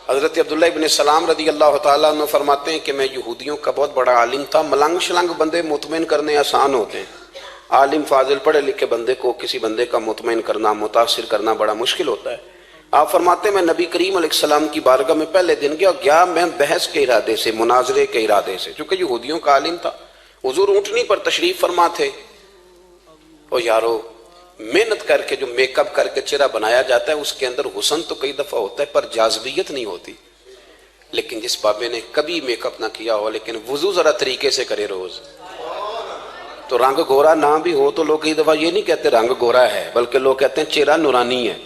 حضرت عبداللہ ابن سلام رضی اللہ تعالیٰ عنہ فرماتے ہیں کہ میں یہودیوں کا بہت بڑا عالم تھا. ملنگ شلنگ بندے مطمئن کرنے آسان ہوتے ہیں، عالم فاضل پڑھے لکھے بندے کو کسی بندے کا مطمئن کرنا، متاثر کرنا بڑا مشکل ہوتا ہے. آپ فرماتے ہیں میں نبی کریم علیہ السلام کی بارگاہ میں پہلے دن گیا میں بحث کے ارادے سے، مناظرے کے ارادے سے، چونکہ یہودیوں کا عالم تھا. حضور اونٹنی پر تشریف فرما تھے. او یارو، محنت کر کے جو میک اپ کر کے چہرہ بنایا جاتا ہے اس کے اندر حسن تو کئی دفعہ ہوتا ہے پر جاذبیت نہیں ہوتی. لیکن جس بابے نے کبھی میک اپ نہ کیا ہو لیکن وضو ذرا طریقے سے کرے روز، تو رنگ گورا نہ بھی ہو تو لوگ کئی دفعہ یہ نہیں کہتے رنگ گورا ہے، بلکہ لوگ کہتے ہیں چہرہ نورانی ہے.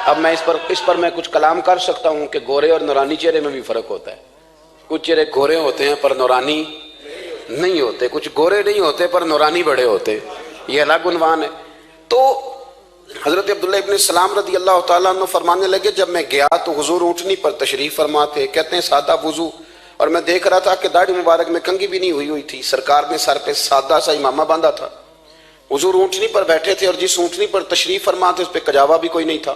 اب میں اس پر میں کچھ کلام کر سکتا ہوں کہ گورے اور نورانی چہرے میں بھی فرق ہوتا ہے. کچھ چہرے گورے ہوتے ہیں پر نورانی نہیں ہوتے، کچھ گورے نہیں ہوتے پر نورانی بڑے ہوتے، یہ الگ عنوان ہے. تو حضرت عبداللہ ابن سلام رضی اللہ تعالیٰ عنہ فرمانے لگے جب میں گیا تو حضور اونٹنی پر تشریف فرما تھے. کہتے ہیں سادہ وضو، اور میں دیکھ رہا تھا کہ داڑھی مبارک میں کنگھی بھی نہیں ہوئی تھی. سرکار نے سر پہ سادہ سا امامہ باندھا تھا. حضور اونٹنی پر بیٹھے تھے اور جس اونٹنی پر تشریف فرما تھے اس پہ کجاوا بھی کوئی نہیں تھا.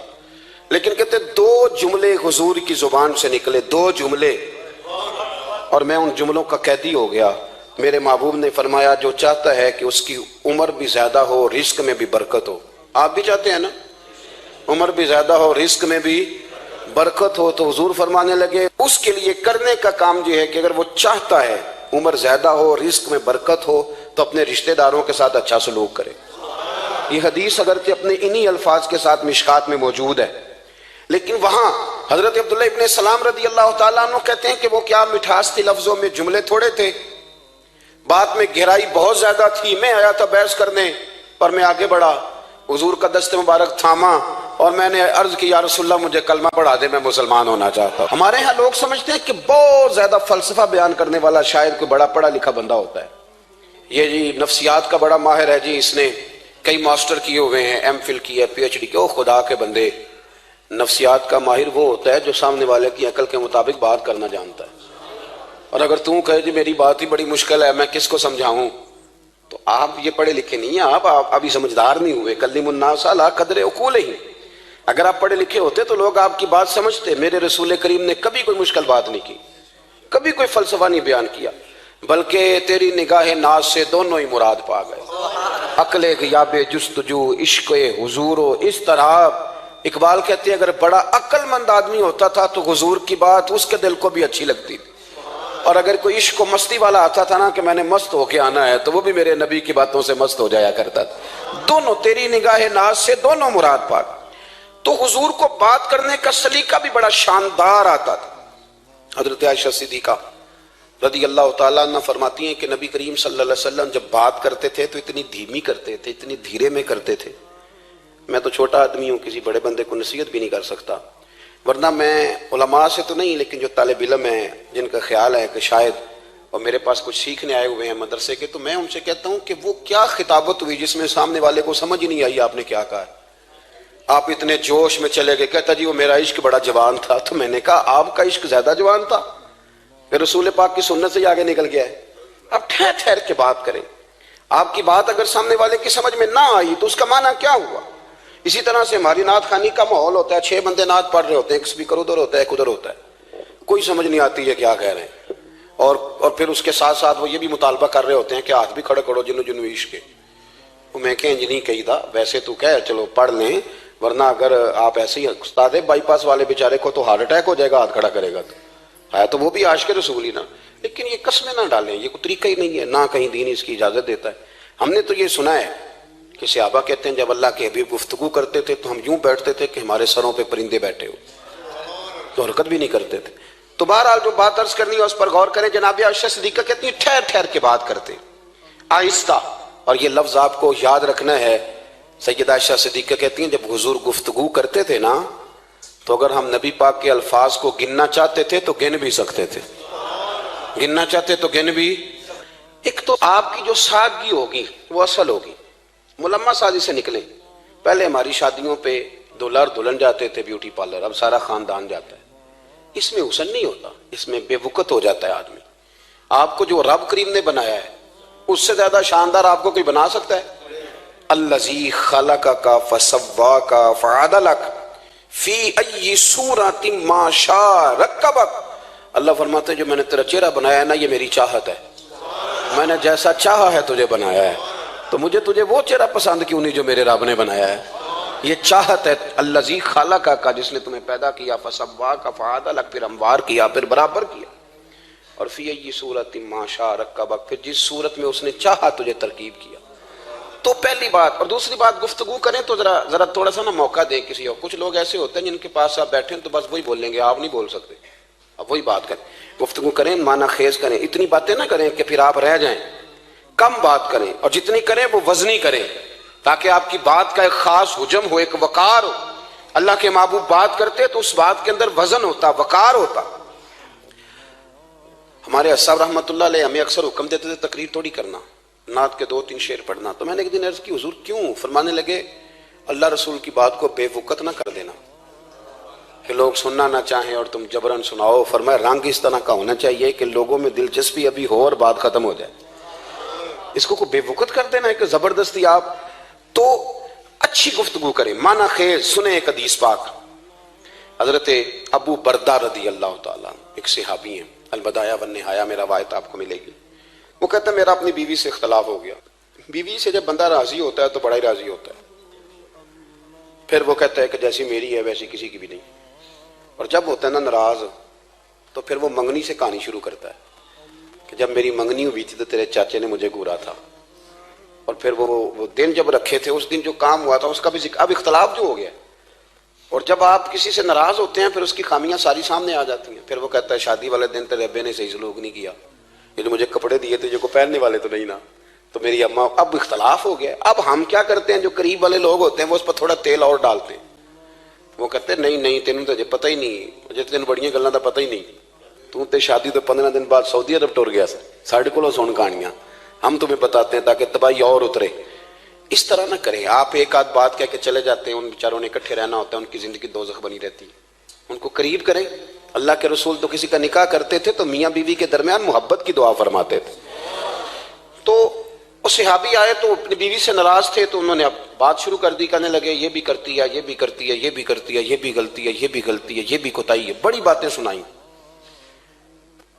لیکن کہتے دو جملے حضور کی زبان سے نکلے، دو جملے، اور میں ان جملوں کا قیدی ہو گیا. میرے محبوب نے فرمایا جو چاہتا ہے کہ اس کی عمر بھی زیادہ ہو، رزق میں بھی برکت ہو. آپ بھی چاہتے ہیں نا عمر بھی زیادہ ہو، رزق میں بھی برکت ہو، تو حضور فرمانے لگے اس کے لیے کرنے کا کام یہ ہے کہ اگر وہ چاہتا ہے عمر زیادہ ہو، رزق میں برکت ہو، تو اپنے رشتہ داروں کے ساتھ اچھا سلوک کرے. یہ حدیث اگرچہ اپنے انہی الفاظ کے ساتھ مشکات میں موجود ہے، لیکن وہاں حضرت عبداللہ ابن سلام رضی اللہ تعالیٰ عنہ کہتے ہیں کہ وہ کیا مٹھاس تھی لفظوں میں، جملے تھوڑے تھے، بات میں گہرائی بہت زیادہ تھی. میں آیا تھا بحث کرنے پر میں آگے بڑھا، حضور کا دست مبارک تھاما اور میں نے عرض کی یا رسول اللہ مجھے کلمہ پڑھا دے، میں مسلمان ہونا چاہتا ہوں. ہمارے ہاں لوگ سمجھتے ہیں کہ بہت زیادہ فلسفہ بیان کرنے والا شاید کوئی بڑا پڑھا لکھا بندہ ہوتا ہے. یہ جی نفسیات کا بڑا ماہر ہے جی، اس نے کئی ماسٹر کیے ہوئے ہیں، ایم فل کی ہے، پی ایچ ڈی کی. او خدا کے بندے، نفسیات کا ماہر وہ ہوتا ہے جو سامنے والے کی عقل کے مطابق بات کرنا جانتا ہے. اور اگر تم کہے جی میری بات ہی بڑی مشکل ہے میں کس کو سمجھاؤں، تو آپ یہ پڑھے لکھے نہیں ہیں، آپ ابھی سمجھدار نہیں ہوئے. کلم الناس علی قدر عقولہم. اگر آپ پڑھے لکھے ہوتے تو لوگ آپ کی بات سمجھتے. میرے رسول کریم نے کبھی کوئی مشکل بات نہیں کی، کبھی کوئی فلسفہ نہیں بیان کیا، بلکہ تیری نگاہ ناز سے دونوں ہی مراد پا گئے. عقل غیاب جستجو، عشق حضور و اس طرح. اقبال کہتے ہیں اگر بڑا عقل مند آدمی ہوتا تھا تو حضور کی بات اس کے دل کو بھی اچھی لگتی تھی، اور اگر کوئی عشق و مستی والا آتا تھا نا کہ میں نے مست ہو کے آنا ہے تو وہ بھی میرے نبی کی باتوں سے مست ہو جایا کرتا تھا. دونوں تیری نگاہ ناز سے دونوں مراد پا. تو حضور کو بات کرنے کا سلیقہ بھی بڑا شاندار آتا تھا. حضرت عائشہ صدیقہ رضی اللہ تعالیٰ عنہ فرماتی ہیں کہ نبی کریم صلی اللہ علیہ وسلم جب بات کرتے تھے تو اتنی دھیمی کرتے تھے، اتنی دھیرے میں کرتے تھے. میں تو چھوٹا آدمی ہوں، کسی بڑے بندے کو نصیحت بھی نہیں کر سکتا، ورنہ میں علماء سے تو نہیں لیکن جو طالب علم ہیں جن کا خیال ہے کہ شاید اور میرے پاس کچھ سیکھنے آئے ہوئے ہیں مدرسے کے، تو میں ان سے کہتا ہوں کہ وہ کیا خطابت ہوئی جس میں سامنے والے کو سمجھ ہی نہیں آئی آپ نے کیا کہا ہے. آپ اتنے جوش میں چلے گئے، کہتا جی وہ میرا عشق بڑا جوان تھا. تو میں نے کہا آپ کا عشق زیادہ جوان تھا، پھر رسول پاک کی سنت سے ہی آگے نکل گیا ہے. اب ٹھہر ٹھہر کے بات کریں. آپ کی بات اگر سامنے والے کی سمجھ میں نہ آئی تو اس کا معنی کیا ہوا. اسی طرح سے ہماری نعت خوانی کا ماحول ہوتا ہے، 6 بندے نعت پڑھ رہے ہوتے ہیں، ایک اسپیکر ادھر ہوتا ہے ایک ادھر ہوتا ہے، کوئی سمجھ نہیں آتی ہے کیا کہہ رہے ہیں. اور پھر اس کے ساتھ ساتھ وہ یہ بھی مطالبہ کر رہے ہوتے ہیں کہ ہاتھ بھی کھڑے کرو جنو جنو عشق کے. میں کہ انج نہیں کہی تھا، ویسے تو کہہ چلو پڑھ لیں، ورنہ اگر آپ ایسے ہی استاد بائی پاس والے بیچارے کو تو ہارٹ اٹیک ہو جائے گا ہاتھ کھڑا کرے گا، تو ہے تو وہ بھی عاشق رسول ہی نا. لیکن یہ قسمیں نہ ڈالیں، یہ کوئی طریقہ ہی نہیں ہے، نہ کہیں دین اس کی اجازت دیتا ہے. ہم نے تو یہ سنا ہے کہ صحابہ کہتے ہیں جب اللہ کے حبیب گفتگو کرتے تھے تو ہم یوں بیٹھتے تھے کہ ہمارے سروں پہ پرندے بیٹھے ہو، تو حرکت بھی نہیں کرتے تھے. تو بہرحال جو بات عرض کرنی ہے اس پر غور کریں. جناب عائشہ صدیقہ کہتی ہیں ٹھہر ٹھہر کے بات کرتے آہستہ، اور یہ لفظ آپ کو یاد رکھنا ہے. سیدہ عائشہ صدیقہ کہتی ہیں جب حضور گفتگو کرتے تھے نا تو اگر ہم نبی پاک کے الفاظ کو گننا چاہتے تھے تو گن بھی سکتے تھے، گننا چاہتے تو گن بھی. ایک تو آپ کی جو سادگی ہوگی وہ اصل ہوگی، ملمہ سازی سے نکلیں. پہلے ہماری شادیوں پہ دلہا اور دلہن جاتے تھے بیوٹی پارلر، اب سارا خاندان جاتا ہے. اس میں حسن نہیں ہوتا، اس میں بے وقت ہو جاتا ہے آدمی. آپ کو جو رب کریم نے بنایا ہے اس سے زیادہ شاندار آپ کو کوئی بنا سکتا ہے؟ الذی خلقک فسواک فعدلک فی ای صورت ما شاء رکبک، اللہ فرماتے ہیں جو میں نے تیرا چہرہ بنایا ہے نا، یہ میری چاہت ہے، میں نے جیسا چاہا ہے تجھے بنایا ہے، تو مجھے تجھے وہ چہرہ پسند کیوں نہیں جو میرے رب نے بنایا ہے؟ یہ چاہت ہے۔ الذی خلقک کا، جس نے تمہیں پیدا کیا، فسواک فعدلک، پھر ہموار کیا، پھر برابر کیا، اور فی ای صورت ما شاء رکبک، پھر جس صورت میں اس نے چاہا تجھے ترکیب کیا۔ تو پہلی بات، اور دوسری بات، گفتگو کریں تو ذرا تھوڑا سا نا موقع دیں کسی اور۔ کچھ لوگ ایسے ہوتے ہیں جن کے پاس آپ بیٹھیں تو بس وہی بولیں گے، آپ نہیں بول سکتے، اب وہی بات کریں، گفتگو کریں، معنی خیز کریں، اتنی باتیں نہ کریں کہ پھر آپ رہ جائیں، کم بات کریں، اور جتنی کریں وہ وزنی کریں، تاکہ آپ کی بات کا ایک خاص حجم ہو، ایک وقار ہو۔ اللہ کے محبوب بات کرتے تو اس بات کے اندر وزن ہوتا، وقار ہوتا۔ ہمارے صاحب رحمۃ اللہ علیہ ہمیں اکثر حکم دیتے تھے تقریر تھوڑی کرنا، نعت کے 2-3 شعر پڑھنا، تو میں نے ایک دن عرض کی حضور کیوں؟ فرمانے لگے اللہ رسول کی بات کو بے وقت نہ کر دینا کہ لوگ سننا نہ چاہیں اور تم جبرن سناؤ۔ فرمایا رنگ اس طرح کا ہونا چاہیے کہ لوگوں میں دلچسپی ابھی ہو اور بات ختم ہو جائے، اس کو بے وقت کر دینا ہے کہ زبردستی آپ۔ تو اچھی گفتگو کریں، معنی خیز سنیں۔ ایک حدیث پاک حضرت ابو بردہ رضی اللہ تعالیٰ ایک صحابی ہیں، البدایہ والنہایہ میں روایت آپ کو ملے گی۔ وہ کہتا ہے میرا اپنی بیوی سے اختلاف ہو گیا۔ بیوی سے جب بندہ راضی ہوتا ہے تو بڑا ہی راضی ہوتا ہے، پھر وہ کہتا ہے کہ جیسی میری ہے ویسی کسی کی بھی نہیں، اور جب ہوتا ہے نا ناراض تو پھر وہ منگنی سے کہانی شروع کرتا ہے کہ جب میری منگنی ہوئی تھی تو تیرے چاچے نے مجھے گورا تھا، اور پھر وہ دن جب رکھے تھے اس دن جو کام ہوا تھا اس کا بھی ذکر۔ اب اختلاف جو ہو گیا، اور جب آپ کسی سے ناراض ہوتے ہیں پھر اس کی خامیاں ساری سامنے آ جاتی ہیں۔ پھر وہ کہتا ہے شادی والے دن تیرے ابے نے صحیح سلوک نہیں کیا، یہ جو مجھے کپڑے دیے تھے جو کو پہننے والے تو نہیں نا، تو میری اماں۔ اب اختلاف ہو گیا، اب ہم کیا کرتے ہیں؟ جو قریب والے لوگ ہوتے ہیں وہ اس پر تھوڑا تیل اور ڈالتے ہیں، وہ کہتے ہیں نہیں تینوں تو پتہ ہی نہیں، مجھے تین بڑیاں گلاں دا پتہ ہی نہیں، تو تے شادی تو 15 دن بعد سعودی عرب ٹر گیا ساڑھے کو سن کہانیاں، ہم تمہیں بتاتے ہیں تاکہ تباہی اور اترے۔ اس طرح نہ کریں، آپ ایک آدھ بات کہہ کے چلے جاتے ہیں، ان بیچاروں نے اکٹھے رہنا ہوتا ہے، ان کی زندگی دوزخ بنی رہتی ہے، ان کو قریب کریں۔ اللہ کے رسول تو کسی کا نکاح کرتے تھے تو میاں بیوی کے درمیان محبت کی دعا فرماتے تھے۔ تو وہ صحابی آئے تو اپنی بیوی سے ناراض تھے، تو انہوں نے اب بات شروع کر دی، کہنے لگے یہ بھی کرتی ہے، یہ بھی کرتی ہے، یہ بھی کرتی ہے، یہ بھی غلطی ہے، یہ بھی غلطی ہے، یہ بھی کوتاہی ہے، بڑی باتیں سنائیں۔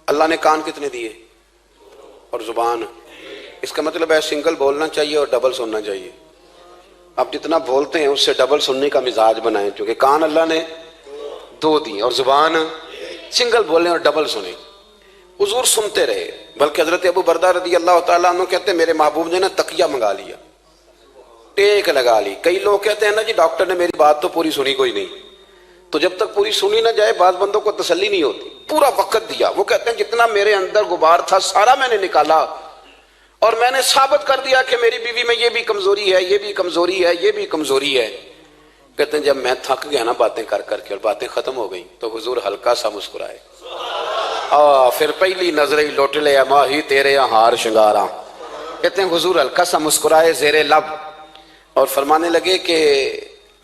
اللہ نے کان کتنے دیے اور زبان، اس کا مطلب ہے سنگل بولنا چاہیے اور ڈبل سننا چاہیے۔ آپ جتنا بولتے ہیں اس سے ڈبل سننے کا مزاج بنائیں، کیونکہ کان اللہ نے 2 دی اور زبان سنگل بولیں اور ڈبل سنیں۔ حضور سنتے رہے، بلکہ حضرت ابو بردہ رضی اللہ تعالیٰ عنہ کہتے ہیں میرے محبوب نے نا تکیہ منگا لیا، ٹیک لگا لی۔ کئی لوگ کہتے ہیں نا جی ڈاکٹر نے میری بات تو پوری سنی کوئی نہیں، تو جب تک پوری سنی نہ جائے بعض بندوں کو تسلی نہیں ہوتی، پورا وقت دیا۔ وہ کہتے ہیں جتنا میرے اندر غبار تھا سارا میں نے نکالا، اور میں نے ثابت کر دیا کہ میری بیوی میں یہ بھی کمزوری ہے، یہ بھی کمزوری ہے، یہ بھی کمزوری ہے۔ کہتے ہیں جب میں تھک گیا نا باتیں کر کر کے اور باتیں ختم ہو گئیں تو حضور ہلکا سا مسکرائے، پھر پہلی نظر ہی لوٹ لے ماہی تیرے ہار شنگاراں۔ کہتے ہیں حضور ہلکا سا مسکرائے زیر لب اور فرمانے لگے کہ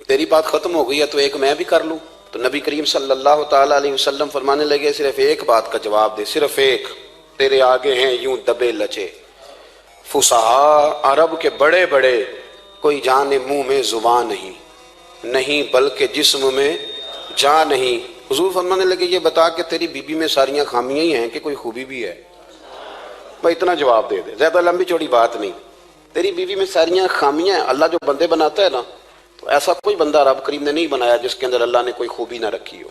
تیری بات ختم ہو گئی ہے تو ایک میں بھی کر لوں۔ تو نبی کریم صلی اللہ تعالیٰ علیہ وسلم فرمانے لگے صرف ایک بات کا جواب دے، صرف ایک، تیرے آگے ہیں یوں دبے لچے فصحا عرب کے بڑے بڑے، کوئی جانے منہ میں زبان نہیں بلکہ جسم میں جان نہیں۔ حضور فرمانے لگے یہ بتا کہ تیری بیوی میں ساریاں خامیاں ہی ہیں کہ کوئی خوبی بھی ہے؟ بھائی اتنا جواب دے دے، زیادہ لمبی چوڑی بات نہیں، تیری بیوی میں ساریاں خامیاں ہیں۔ اللہ جو بندے بناتا ہے نا تو ایسا کوئی بندہ رب کریم نے نہیں بنایا جس کے اندر اللہ نے کوئی خوبی نہ رکھی ہو۔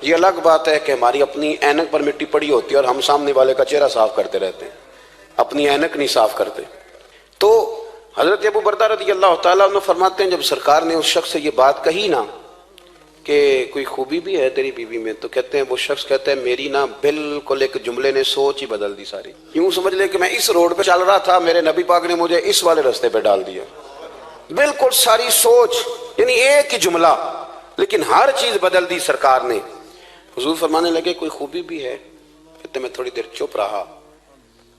یہ الگ بات ہے کہ ہماری اپنی اینک پر مٹی پڑی ہوتی ہے اور ہم سامنے والے کا چہرہ صاف کرتے رہتے ہیں، اپنی اینک نہیں صاف کرتے۔ تو حضرت ابو بردہ رضی اللہ تعالیٰ عنہ فرماتے ہیں جب سرکار نے اس شخص سے یہ بات کہی نا کہ کوئی خوبی بھی ہے تیری بیوی میں، تو کہتے ہیں وہ شخص کہتا ہے میری نا بالکل ایک جملے نے سوچ ہی بدل دی ساری۔ یوں سمجھ لے کہ میں اس روڈ پہ چل رہا تھا، میرے نبی پاک نے مجھے اس والے رستے پہ ڈال دیا، بالکل ساری سوچ، یعنی ایک ہی جملہ لیکن ہر چیز بدل دی سرکار نے۔ حضور فرمانے لگے کوئی خوبی بھی ہے؟ کہتے میں تھوڑی دیر چپ رہا،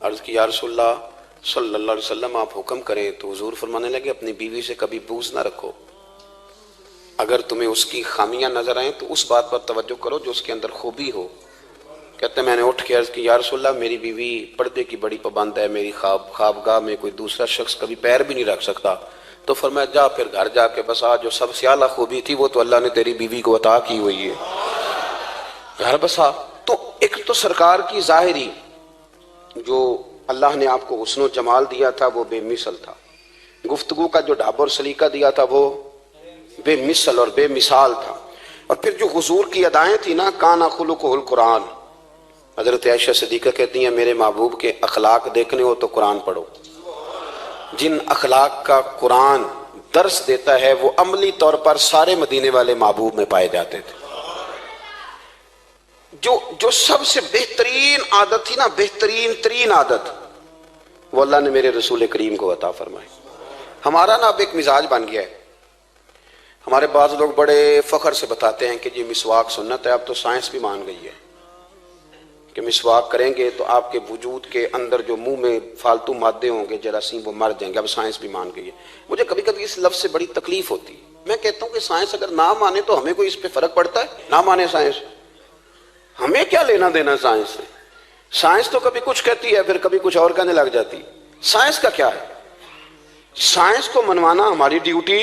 عرض کی یا رسول اللہ صلی اللہ علیہ وسلم آپ حکم کریں۔ تو حضور فرمانے لگے اپنی بیوی سے کبھی بغض نہ رکھو، اگر تمہیں اس کی خامیاں نظر آئیں تو اس بات پر توجہ کرو جو اس کے اندر خوبی ہو۔ کہتے ہیں میں نے اٹھ کے عرض کی یا رسول اللہ میری بیوی پردے کی بڑی پابند ہے، میری خوابگاہ میں کوئی دوسرا شخص کبھی پیر بھی نہیں رکھ سکتا، تو فرمایا جا پھر گھر جا کے بس آج جو سب سے اعلیٰ خوبی تھی وہ تو اللہ نے تیری بیوی کو عطا کی ہوئی ہے، گھر بسا۔ تو ایک تو سرکار کی ظاہری جو اللہ نے آپ کو حسن و جمال دیا تھا وہ بے مثل تھا، گفتگو کا جو ڈھاب اور سلیقہ دیا تھا وہ بے مثل اور بے مثال تھا، اور پھر جو حضور کی ادائیں تھی نا، کانا خلقہ القرآن، حضرت عائشہ صدیقہ کہتی ہیں میرے محبوب کے اخلاق دیکھنے ہو تو قرآن پڑھو۔ جن اخلاق کا قرآن درس دیتا ہے وہ عملی طور پر سارے مدینے والے محبوب میں پائے جاتے تھے۔ جو سب سے بہترین عادت تھی نا، بہترین ترین عادت، وہ اللہ نے میرے رسول کریم کو عطا فرمائی۔ ہمارا نا اب ایک مزاج بن گیا ہے، ہمارے بعض لوگ بڑے فخر سے بتاتے ہیں کہ جی مسواک سنت ہے، اب تو سائنس بھی مان گئی ہے کہ مسواک کریں گے تو آپ کے وجود کے اندر جو منہ میں فالتو مادے ہوں گے جراثیم وہ مر جائیں گے، اب سائنس بھی مان گئی ہے۔ مجھے کبھی کبھی اس لفظ سے بڑی تکلیف ہوتی ہے، میں کہتا ہوں کہ سائنس اگر نہ مانے تو ہمیں کوئی اس پہ فرق پڑتا ہے؟ نہ مانے سائنس، ہمیں کیا لینا دینا سائنس سے؟ سائنس تو کبھی کچھ کہتی ہے پھر کبھی کچھ اور کہنے لگ جاتی، سائنس کا کیا ہے؟ سائنس کو منوانا ہماری ڈیوٹی۔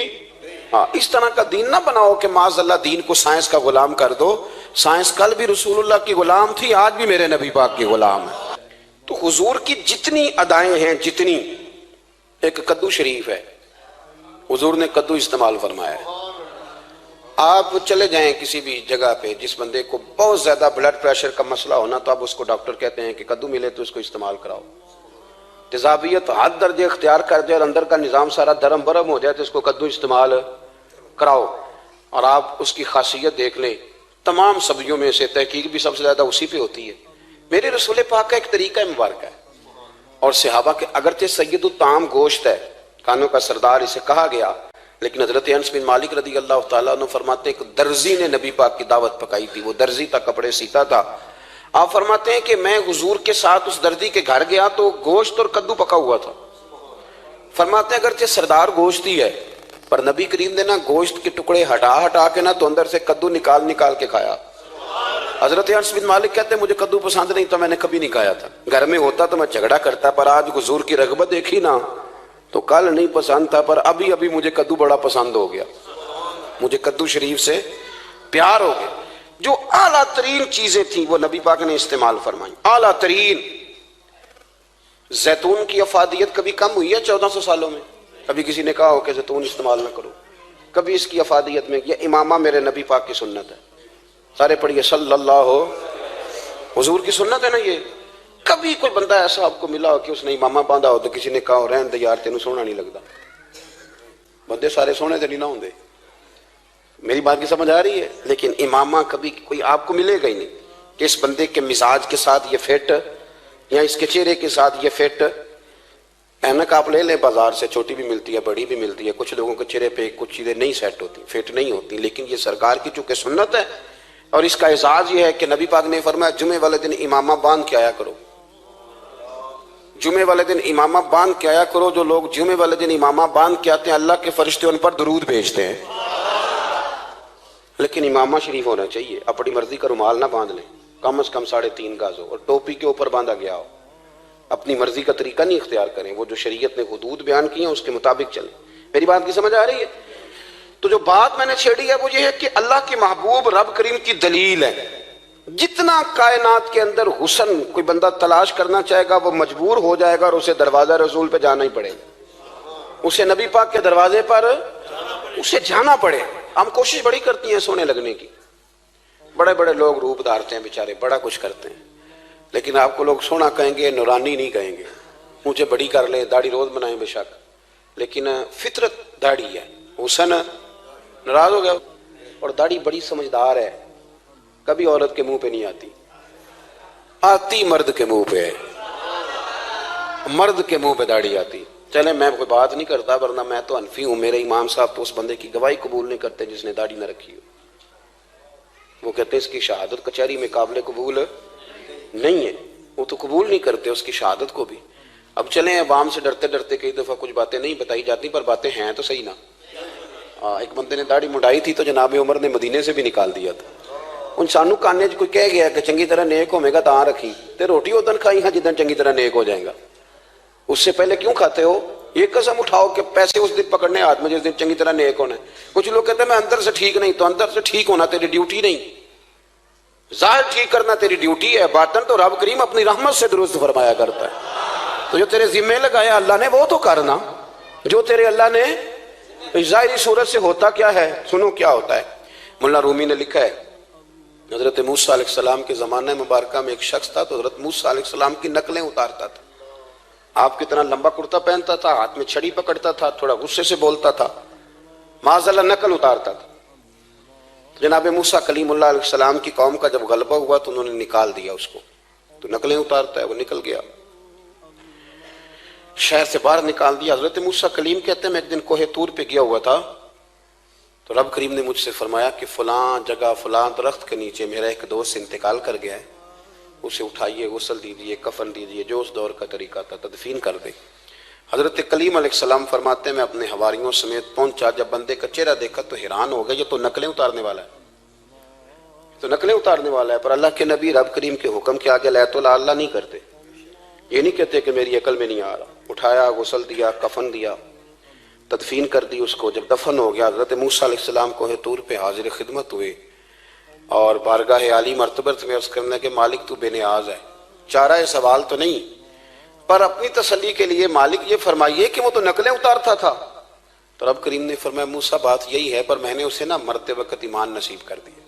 اس طرح کا دین نہ بناؤ کہ معاذ اللہ دین کو سائنس کا غلام کر دو۔ سائنس کل بھی رسول اللہ کی غلام تھی، آج بھی میرے نبی پاک کی غلام ہے۔ تو حضور کی جتنی ادائیں ہیں، جتنی، ایک کدو شریف ہے، حضور نے کدو استعمال فرمایا ہے۔ آپ چلے جائیں کسی بھی جگہ پہ، جس بندے کو بہت زیادہ بلڈ پریشر کا مسئلہ ہونا تو آپ اس کو ڈاکٹر کہتے ہیں کہ کدو ملے تو اس کو استعمال کراؤ۔ تیزابیت حد درجے اختیار کر جائے اور اندر کا نظام سارا درم برم ہو جائے تو اس کو کدو استعمال کراؤ، اور آپ اس کی خاصیت دیکھ لیں۔ تمام سبزیوں میں سے تحقیق بھی سب سے زیادہ اسی پہ ہوتی ہے۔ میرے رسول پاک کا ایک طریقہ مبارک ہے، اور صحابہ کے اگرچہ سید الطعام گوشت ہے، کانوں کا سردار اسے کہا گیا، لیکن حضرت انس بن مالک رضی اللہ تعالیٰ عنہ فرماتے ہیں کہ درزی نے نبی پاک کی دعوت پکائی تھی، وہ درزی تھا، کپڑے سیتا تھا۔ آپ فرماتے ہیں کہ میں حضور کے ساتھ اس درزی کے گھر گیا تو گوشت اور کدو پکا ہوا تھا۔ فرماتے ہیں اگرچہ سردار گوشت ہی ہے پر نبی کریم نے نا گوشت کے ٹکڑے ہٹا کے نا تو اندر سے کدو نکال کے کھایا۔ حضرت انس بن مالک کہتے ہیں مجھے کدو پسند نہیں تھا، میں نے کبھی نہیں کھایا تھا، گھر میں ہوتا تو میں جھگڑا کرتا، پر آج حضور کی رغبت دیکھی نا تو کل نہیں پسند تھا پر ابھی مجھے کدو بڑا پسند ہو گیا، مجھے کدو شریف سے پیار ہو گیا۔ جو اعلیٰ ترین چیزیں تھیں وہ نبی پاک نے استعمال فرمائی، اعلیٰ ترین۔ زیتون کی افادیت کبھی کم ہوئی ہے 1400 سالوں میں؟ کبھی کسی نے کہا ہو کہ زیتون استعمال نہ کرو؟ کبھی اس کی افادیت میں، یہ امامہ میرے نبی پاک کی سنت ہے، سارے پڑھیے صلی اللہ، حضور کی سنت ہے نا یہ۔ کبھی کوئی بندہ ایسا آپ کو ملا ہو کہ اس نے امامہ باندھا ہو تو کسی نے کہا ہو رہن دے یار تینوں سونا نہیں لگتا؟ بندے سارے سونے سے نہیں نہ ہوندے، میری بات کی سمجھ آ رہی ہے؟ لیکن امامہ کبھی کوئی آپ کو ملے گا ہی نہیں کہ اس بندے کے مزاج کے ساتھ یہ فٹ، یا اس کے چہرے کے ساتھ یہ فٹ۔ اینک آپ لے لیں بازار سے، چھوٹی بھی ملتی ہے بڑی بھی ملتی ہے، کچھ لوگوں کے چہرے پہ کچھ چیزیں نہیں سیٹ ہوتی، فٹ نہیں ہوتی، لیکن یہ سرکار کی چونکہ سنت ہے، اور اس کا اعزاز یہ ہے کہ نبی پاک نے فرمایا جمعے والے دن امامہ باندھ کے آیا کرو، جمعے والے دن امامہ باندھ کے آیا کرو۔ جو لوگ جمعے والے دن امامہ باندھ کے آتے ہیں اللہ کے فرشتے ان پر درود بھیجتے ہیں۔ لیکن امامہ شریف ہونا چاہیے، اپنی مرضی کا رومال نہ باندھ لیں، کم از کم 3.5 گز ہو، اور ٹوپی کے اوپر باندھا گیا ہو۔ اپنی مرضی کا طریقہ نہیں اختیار کریں، وہ جو شریعت نے حدود بیان کی ہیں اس کے مطابق چلیں۔ میری بات کی سمجھ آ رہی ہے؟ تو جو بات میں نے چھیڑی ہے وہ یہ ہے کہ اللہ کے محبوب رب کریم کی دلیل ہے۔ جتنا کائنات کے اندر حسن کوئی بندہ تلاش کرنا چاہے گا وہ مجبور ہو جائے گا اور اسے دروازہ رسول پہ جانا ہی پڑے گا، اسے نبی پاک کے دروازے پر اسے جانا پڑے۔ ہم کوشش بڑی کرتی ہیں سونے لگنے کی، بڑے بڑے لوگ روپ دھارتے ہیں بیچارے، بڑا کچھ کرتے ہیں، لیکن آپ کو لوگ سونا کہیں گے، نورانی نہیں کہیں گے۔ مجھے بڑی کر لیں، داڑھی روز بنائیں بے شک، لیکن فطرت داڑھی ہے، حسن ناراض ہو گیا۔ اور داڑھی بڑی سمجھدار ہے، کبھی عورت کے منہ پہ نہیں آتی، آتی مرد کے منہ پہ، مرد کے منہ پہ داڑھی آتی۔ چلے میں کوئی بات نہیں کرتا ورنہ میں تو حنفی ہوں، میرے امام صاحب تو اس بندے کی گواہی قبول نہیں کرتے جس نے داڑھی نہ رکھی ہو، وہ کہتے ہیں اس کی شہادت کچہری میں قابل قبول نہیں ہے، وہ تو قبول نہیں کرتے اس کی شہادت کو بھی۔ اب چلیں عوام سے ڈرتے ڈرتے کئی دفعہ کچھ باتیں نہیں بتائی جاتی پر باتیں ہیں تو صحیح نا۔ ایک بندے نے داڑھی مڈائی تھی تو جناب عمر نے مدینے سے بھی نکال دیا تھا۔ ان سانو کانے کوئی کہہ گیا کہ چنگی طرح نیک ہوے گا تاں رکھی تے روٹی ادن کھائی ہاں جدن چنگی طرح نیک ہو جائے گا، اس سے پہلے کیوں کھاتے ہو؟ یہ قسم اٹھاؤ کہ پیسے اس دن پکڑنے ہاتھ میں جس دن چنگی طرح نیک ہونا ہے۔ کچھ لوگ کہتے ہیں میں اندر سے ٹھیک نہیں، تو اندر سے ٹھیک ہونا تیری ڈیوٹی نہیں، ظاہر ٹھیک کرنا تیری ڈیوٹی ہے، باطن تو رب کریم اپنی رحمت سے درست فرمایا کرتا ہے۔ تو جو تیرے ذمہ لگایا اللہ نے وہ تو کرنا، جو تیرے اللہ نے ظاہری صورت سے ہوتا کیا ہے، سنو کیا ہوتا ہے۔ مولانا رومی نے لکھا ہے حضرت موسیٰ علیہ السلام کے زمانہ مبارکہ میں ایک شخص تھا، تو حضرت موسیٰ علیہ السلام کی نقلیں اتارتا تھا۔ آپ کتنا لمبا کرتا پہنتا تھا، ہاتھ میں چھڑی پکڑتا تھا، تھوڑا غصے سے بولتا تھا، معاذ اللہ نقل اتارتا تھا۔ جناب موسیٰ کلیم اللہ علیہ السلام کی قوم کا جب غلبہ ہوا تو انہوں نے نکال دیا اس کو، تو نقلیں اتارتا ہے، وہ نکل گیا، شہر سے باہر نکال دیا۔ حضرت موسیٰ کلیم کہتے ہیں میں ایک دن کوہ طور پہ گیا ہوا تھا، تو رب کریم نے مجھ سے فرمایا کہ فلاں جگہ فلاں درخت کے نیچے میرا ایک دوست انتقال کر گیا ہے، اسے اٹھائیے، غسل دیجیے، کفن دیجیے، جو اس دور کا طریقہ تھا، تدفین کر دے۔ حضرت کلیم علیہ السلام فرماتے ہیں میں اپنے حواریوں سمیت پہنچا، جب بندے کا چہرہ دیکھا تو حیران ہو گیا، یہ تو نقلیں اتارنے والا ہے، تو نقلیں اتارنے والا ہے۔ پر اللہ کے نبی رب کریم کے حکم کے آگے لایت اللہ نہیں کرتے، یہ نہیں کہتے کہ میری عقل میں نہیں آ رہا۔ اٹھایا، غسل دیا، کفن دیا، تدفین کر دی اس کو۔ جب دفن ہو گیا حضرت موسیٰ علیہ السلام کوہ طور پہ حاضر خدمت ہوئے اور بارگاہ عالی مرتبت میں عرض کرنے کہ مالک تو بے نیاز ہے، چارہ سوال تو نہیں، پر اپنی تسلی کے لیے مالک یہ فرمائیے کہ وہ تو نقلیں اتارتا تھا۔ تو رب کریم نے فرمایا موسیٰ بات یہی ہے، پر میں نے اسے نا مرتے وقت ایمان نصیب کر دیا،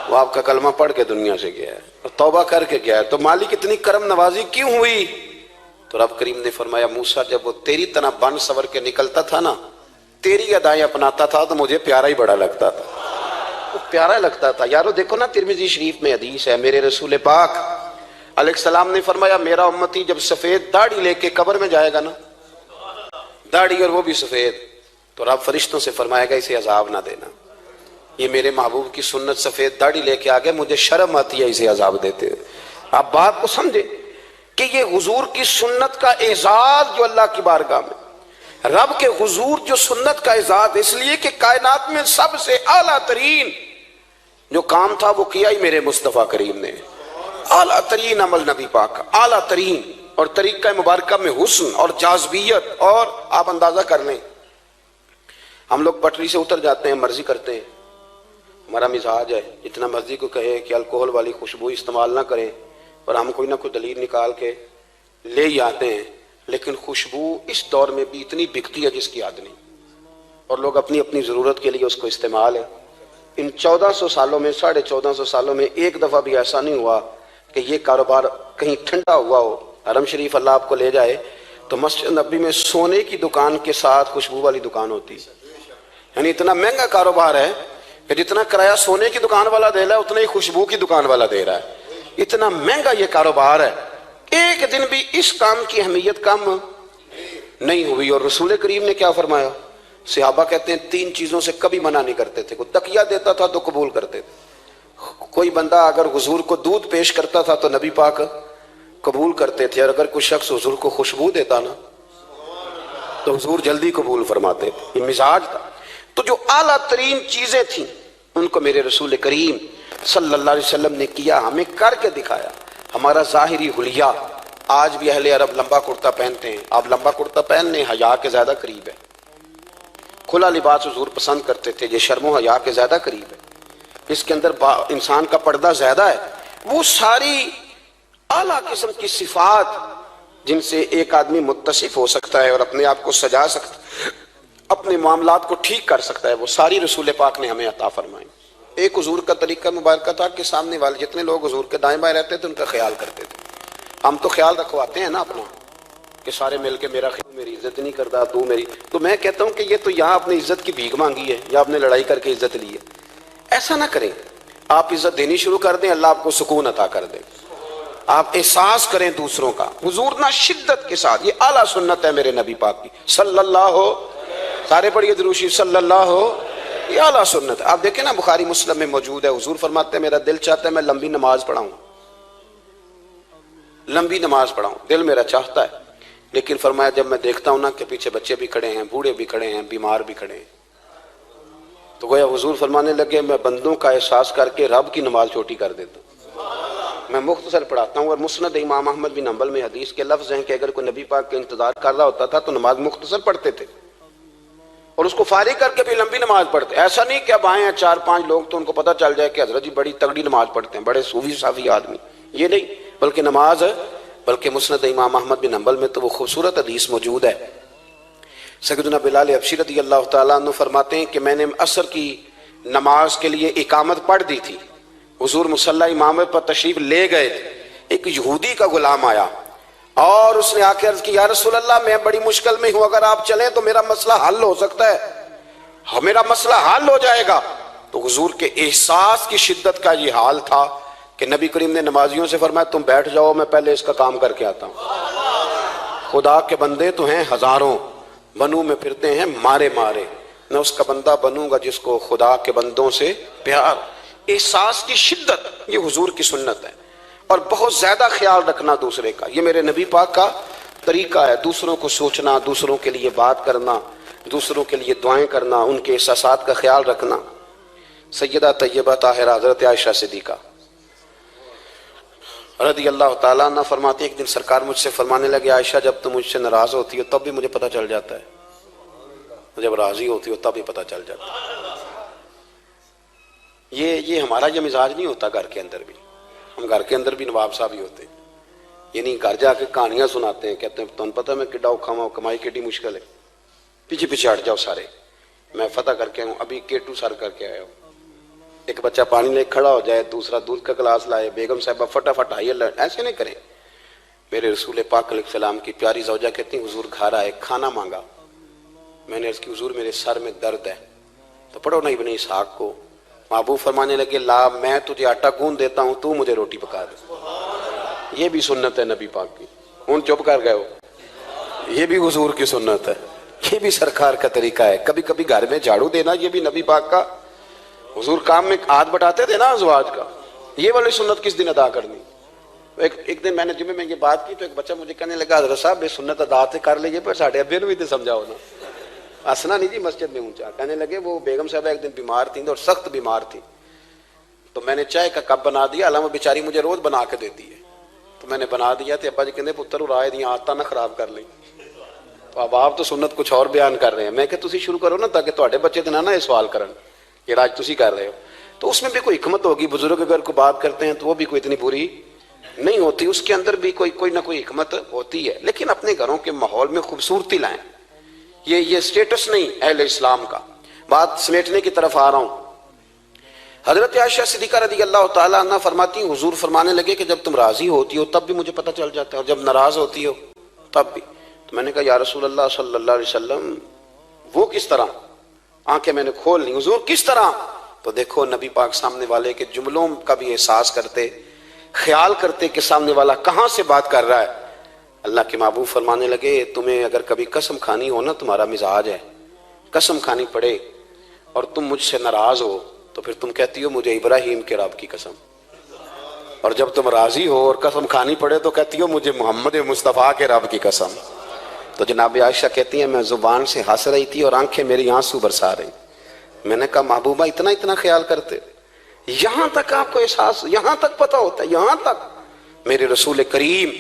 وہ آپ کا کلمہ پڑھ کے دنیا سے گیا ہے اور توبہ کر کے گیا ہے، تو مالک اتنی کرم نوازی کیوں ہوئی؟ تو رب کریم نے فرمایا موسیٰ جب وہ تیری طرح بن سور کے نکلتا تھا نا، تیری ادائیں اپناتا تھا تو مجھے پیارا ہی بڑا لگتا تھا، وہ پیارا لگتا تھا۔ یارو دیکھو نا ترمذی شریف میں حدیث ہے، میرے رسول پاک علیہ السلام نے فرمایا میرا امتی جب سفید داڑھی لے کے قبر میں جائے گا نا، داڑھی اور وہ بھی سفید، تو رب فرشتوں سے فرمائے گا اسے عذاب نہ دینا، یہ میرے محبوب کی سنت سفید داڑھی لے کے آگے، مجھے شرم آتی ہے اسے عذاب دیتے۔ آپ بات کو سمجھے کہ یہ حضور کی سنت کا اعزاز جو اللہ کی بارگاہ میں، رب کے حضور جو سنت کا اعزاز اس لیے کہ کائنات میں سب سے اعلیٰ ترین جو کام تھا وہ کیا ہی میرے مصطفیٰ کریم نے، اعلیٰ ترین عمل نبی پاک کا، اعلیٰ ترین، اور طریقہ مبارکہ میں حسن اور جاذبیت، اور آپ اندازہ کر لیں ہم لوگ پٹری سے اتر جاتے ہیں، مرضی کرتے ہیں، ہمارا مزاج ہے جتنا مرضی کو کہے کہ الکوہل والی خوشبو استعمال نہ کریں، اور ہم کوئی نہ کوئی دلیل نکال کے لے ہی آتے ہیں، لیکن خوشبو اس دور میں بھی اتنی بکتی ہے جس کی حد نہیں، اور لوگ اپنی اپنی ضرورت کے لیے اس کو استعمال ہے۔ ان 1400 سالوں میں 1450 سالوں میں ایک دفعہ بھی ایسا نہیں ہوا کہ یہ کاروبار کہیں ٹھنڈا ہوا ہو۔ حرم شریف اللہ آپ کو لے جائے تو مسجد نبی میں سونے کی دکان کے ساتھ خوشبو والی دکان ہوتی ہے، یعنی اتنا مہنگا کاروبار ہے کہ جتنا کرایہ سونے کی دکان والا دے رہا ہے اتنا ہی خوشبو کی دکان والا دے رہا ہے، اتنا مہنگا یہ کاروبار ہے۔ ایک دن بھی اس کام کی اہمیت کم نہیں ہوئی، اور رسول کریم نے کیا فرمایا؟ صحابہ کہتے ہیں 3 چیزوں سے کبھی منع نہیں کرتے تھے، کوئی تکیہ دیتا تھا تو قبول کرتے تھے، کوئی بندہ اگر حضور کو دودھ پیش کرتا تھا تو نبی پاک قبول کرتے تھے، اور اگر کوئی شخص حضور کو خوشبو دیتا نا تو حضور جلدی قبول فرماتے تھے، یہ مزاج تھا۔ تو جو اعلیٰ ترین چیزیں تھیں ان کو میرے رسول کریم صلی اللہ علیہ وسلم نے کیا، ہمیں کر کے دکھایا۔ ہمارا ظاہری حلیہ آج بھی اہل عرب لمبا کرتا پہنتے ہیں، آپ لمبا کرتا پہننے حیا کے زیادہ قریب ہے، کھلا لباس حضور پسند کرتے تھے، یہ شرم و حیا کے زیادہ قریب ہے، اس کے اندر انسان کا پردہ زیادہ ہے۔ وہ ساری اعلیٰ قسم کی صفات جن سے ایک آدمی متصف ہو سکتا ہے اور اپنے آپ کو سجا سکتا ہے، اپنے معاملات کو ٹھیک کر سکتا ہے، وہ ساری رسول پاک نے ہمیں عطا فرمائی۔ ایک حضور کا طریقہ مبارکہ تھا کہ سامنے والے جتنے لوگ حضور کے دائیں بائیں رہتے تھے ان کا خیال کرتے تھے۔ ہم تو خیال رکھواتے ہیں نا اپنا کہ سارے مل کے میرا خیال، میری عزت نہیں کرتا تو میری، تو میں کہتا ہوں کہ یہ تو یہاں اپنی عزت کی بھیک مانگی ہے یا آپ نے لڑائی کر کے عزت لی ہے، ایسا نہ کریں۔ آپ عزت دینی شروع کر دیں، اللہ آپ کو سکون عطا کر دے، آپ احساس کریں دوسروں کا۔ حضور نہ شدت کے ساتھ، یہ اعلیٰ سنت ہے میرے نبی پاک کی صلی اللہ ہو، سارے پڑھیے درود شریف صلی اللہ ہو، یہ اعلیٰ سنت ہے۔ آپ دیکھیں نا بخاری مسلم میں موجود ہے، حضور فرماتے ہیں میرا دل چاہتا ہے میں لمبی نماز پڑھاؤں، لمبی نماز پڑھاؤں، دل میرا چاہتا ہے، لیکن فرمایا جب میں دیکھتا ہوں نا کہ پیچھے بچے بھی کھڑے ہیں، بوڑھے بھی کھڑے ہیں، بیمار بھی کھڑے ہیں، تو گویا حضور فرمانے لگے میں بندوں کا احساس کر کے رب کی نماز چھوٹی کر دیتا ہوں۔ میں مختصر پڑھاتا ہوں، اور مسند امام احمد بن حنبل میں حدیث کے لفظ ہیں کہ اگر کوئی نبی پاک کا انتظار کر رہا ہوتا تھا تو نماز مختصر پڑھتے تھے اور اس کو فارغ کر کے بھی لمبی نماز پڑھتے. ایسا نہیں کہ اب آئے ہیں 4-5 لوگ تو ان کو پتہ چل جائے کہ حضرت جی بڑی تگڑی نماز پڑھتے ہیں، بڑے صوفی صافی آدمی، یہ نہیں، بلکہ نماز، بلکہ مسند امام احمد بن حنبل میں تو وہ خوبصورت حدیث موجود ہے. سیدنا بلال حبشی رضی اللہ تعالیٰ عنہ فرماتے ہیں کہ میں نے عصر کی نماز کے لیے اقامت پڑھ دی تھی، حضور مصلی امامت پر تشریف لے گئے تھے، ایک یہودی کا غلام آیا اور اس نے آ کے عرض کی یا رسول اللہ میں بڑی مشکل میں ہوں، اگر آپ چلیں تو میرا مسئلہ حل ہو سکتا ہے، میرا مسئلہ حل ہو جائے گا. تو حضور کے احساس کی شدت کا یہ حال تھا کہ نبی کریم نے نمازیوں سے فرمایا تم بیٹھ جاؤ، میں پہلے اس کا کام کر کے آتا ہوں. خدا کے بندے تو ہیں ہزاروں، بنوں میں پھرتے ہیں مارے مارے، میں اس کا بندہ بنوں گا جس کو خدا کے بندوں سے پیار. احساس کی شدت یہ حضور کی سنت ہے، اور بہت زیادہ خیال رکھنا دوسرے کا، یہ میرے نبی پاک کا طریقہ ہے. دوسروں کو سوچنا، دوسروں کے لیے بات کرنا، دوسروں کے لیے دعائیں کرنا، ان کے احساسات کا خیال رکھنا. سیدہ طیبہ طاہرہ حضرت عائشہ صدیقہ رضی اللہ تعالیٰ عنہ فرماتی ہیں ایک دن سرکار مجھ سے فرمانے لگے عائشہ جب تم مجھ سے ناراض ہوتی ہو تب بھی مجھے پتہ چل جاتا ہے، جب راضی ہوتی ہو تب بھی پتہ چل جاتا ہے. یہ ہمارا یہ مزاج نہیں ہوتا گھر کے اندر بھی. ہم گھر کے اندر بھی نواب صاحب ہی ہوتے ہیں، یعنی گھر جا کے کہانیاں سناتے ہیں، کہتے ہیں تمہیں پتہ میں کڈا اوکھا ہوں، کمائی کیڈی مشکل ہے، پیچھے پیچھے ہٹ جاؤ سارے، میں فتح کر کے آیا ہوں، ابھی K2 سر کر کے آیا ہوں. ایک بچہ پانی لے کھڑا ہو جائے، دوسرا دودھ کا گلاس لائے، بیگم صاحبہ فٹافٹ آئیے، ایسے نہیں کریں. میرے رسول پاک علیہ السلام کی پیاری زوجہ کہتی ہیں حضور گھر آئے، کھانا مانگا، میں نے عرض کی حضور میرے سر میں درد ہے. تو پڑھو نا ابن اسحاق کو. محبوب فرمانے لگے لا میں تجھے آٹا گوندھ دیتا ہوں، تو مجھے روٹی پکا دے. یہ بھی سنت ہے نبی پاک کی. ان چپ کر گئے ہو، یہ بھی حضور کی سنت ہے، یہ بھی سرکار کا طریقہ ہے. کبھی کبھی گھر میں جھاڑو دینا یہ بھی نبی پاک کا. حضور کام میں ہاتھ بٹاتے تھے نا ازواج کا. یہ والی سنت کس دن ادا کرنی. ایک دن میں نے جمعے میں یہ بات کی تو ایک بچہ مجھے کہنے لگا حضرت صاحب یہ سنت ادا سے کر لیجیے پر ساڑھے ابے بھی تو سمجھاؤ نا. ہنسنا نہیں جی مسجد میں اونچا. کہنے لگے وہ بیگم صاحبہ ایک دن بیمار تھیں اور سخت بیمار تھی، تو میں نے چائے کا کپ بنا دیا، علامہ بیچاری مجھے روز بنا کے دیتی ہے، تو میں نے بنا دیا تو ابا جی کہنے پتر رائے دیا آتا نہ خراب کر لیں. تو اب آپ تو سنت کچھ اور بیان کر رہے ہیں. میں کہ تسی شروع کرو نا تاکہ تواڈے بچے تو نہ یہ سوال کرن یہ راج تسی کر رہے ہو. تو اس میں بھی کوئی حکمت ہوگی. بزرگ اگر کوئی بات کرتے ہیں تو وہ بھی کوئی اتنی بری نہیں ہوتی، اس کے اندر بھی کوئی نہ کوئی حکمت ہوتی ہے. لیکن اپنے گھروں کے ماحول میں خوبصورتی لائیں. یہ سٹیٹس نہیں اہل اسلام کا. بات سمیٹنے کی طرف آ رہا ہوں. حضرت عائشہ صدیقہ رضی اللہ تعالیٰ عنہ فرماتی ہیں حضور فرمانے لگے کہ جب تم راضی ہوتی ہو تب بھی مجھے پتہ چل جاتا ہے اور جب ناراض ہوتی ہو تب بھی. تو میں نے کہا یا رسول اللہ صلی اللہ علیہ وسلم وہ کس طرح؟ آنکھیں میں نے کھول لی. حضور کس طرح؟ تو دیکھو نبی پاک سامنے والے کے جملوں کا بھی احساس کرتے، خیال کرتے کہ سامنے والا کہاں سے بات کر رہا ہے. اللہ کے محبوب فرمانے لگے تمہیں اگر کبھی قسم کھانی ہو نا، تمہارا مزاج ہے قسم کھانی پڑے اور تم مجھ سے ناراض ہو تو پھر تم کہتی ہو مجھے ابراہیم کے رب کی قسم، اور جب تم راضی ہو اور قسم کھانی پڑے تو کہتی ہو مجھے محمد مصطفیٰ کے رب کی قسم. تو جناب عائشہ کہتی ہیں میں زبان سے ہنس رہی تھی اور آنکھیں میری آنسو برسا رہی. میں نے کہا محبوبہ اتنا خیال کرتے، یہاں تک آپ کو احساس، یہاں تک پتہ ہوتا ہے، یہاں تک. میرے رسول کریم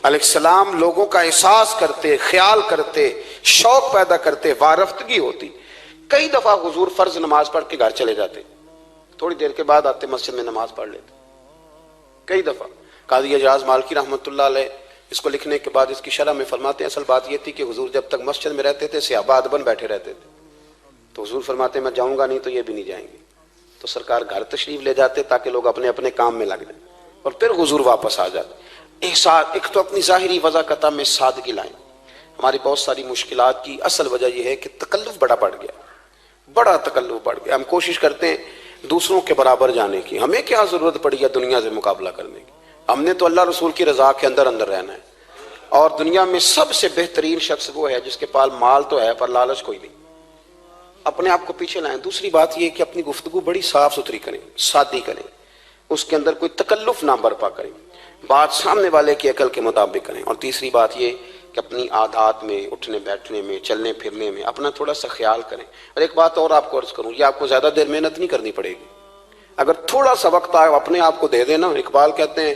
علیہ السلام لوگوں کا احساس کرتے، خیال کرتے، شوق پیدا کرتے، وارفتگی ہوتی. کئی دفعہ حضور فرض نماز پڑھ کے گھر چلے جاتے، تھوڑی دیر کے بعد آتے مسجد میں نماز پڑھ لیتے. کئی دفعہ قاضی اعجاز مالکی رحمۃ اللہ علیہ اس کو لکھنے کے بعد اس کی شرح میں فرماتے ہیں اصل بات یہ تھی کہ حضور جب تک مسجد میں رہتے تھے صحابہ ادباً بیٹھے رہتے تھے. تو حضور فرماتے ہیں میں جاؤں گا نہیں تو یہ بھی نہیں جائیں گے. تو سرکار گھر تشریف لے جاتے تاکہ لوگ اپنے اپنے کام میں لگ جائیں اور پھر حضور واپس آ جاتے. ایک تو اپنی ظاہری وضاحت میں سادگی لائیں. ہماری بہت ساری مشکلات کی اصل وجہ یہ ہے کہ تکلف بڑا بڑھ گیا، بڑا تکلف بڑھ گیا. ہم کوشش کرتے ہیں دوسروں کے برابر جانے کی. ہمیں کیا ضرورت پڑی ہے دنیا سے مقابلہ کرنے کی؟ ہم نے تو اللہ رسول کی رضا کے اندر رہنا ہے. اور دنیا میں سب سے بہترین شخص وہ ہے جس کے پاس مال تو ہے پر لالچ کوئی نہیں. اپنے آپ کو پیچھے لائیں. دوسری بات یہ کہ اپنی گفتگو بڑی صاف ستھری کریں، سادی کریں، اس کے اندر کوئی تکلف نہ برپا کریں، بات سامنے والے کی عقل کے مطابق کریں. اور تیسری بات یہ کہ اپنی عادات میں، اٹھنے بیٹھنے میں، چلنے پھرنے میں اپنا تھوڑا سا خیال کریں. اور ایک بات اور آپ کو عرض کروں، یہ آپ کو زیادہ دیر محنت نہیں کرنی پڑے گی. اگر تھوڑا سا وقت آئے اپنے آپ کو دے دینا. اقبال کہتے ہیں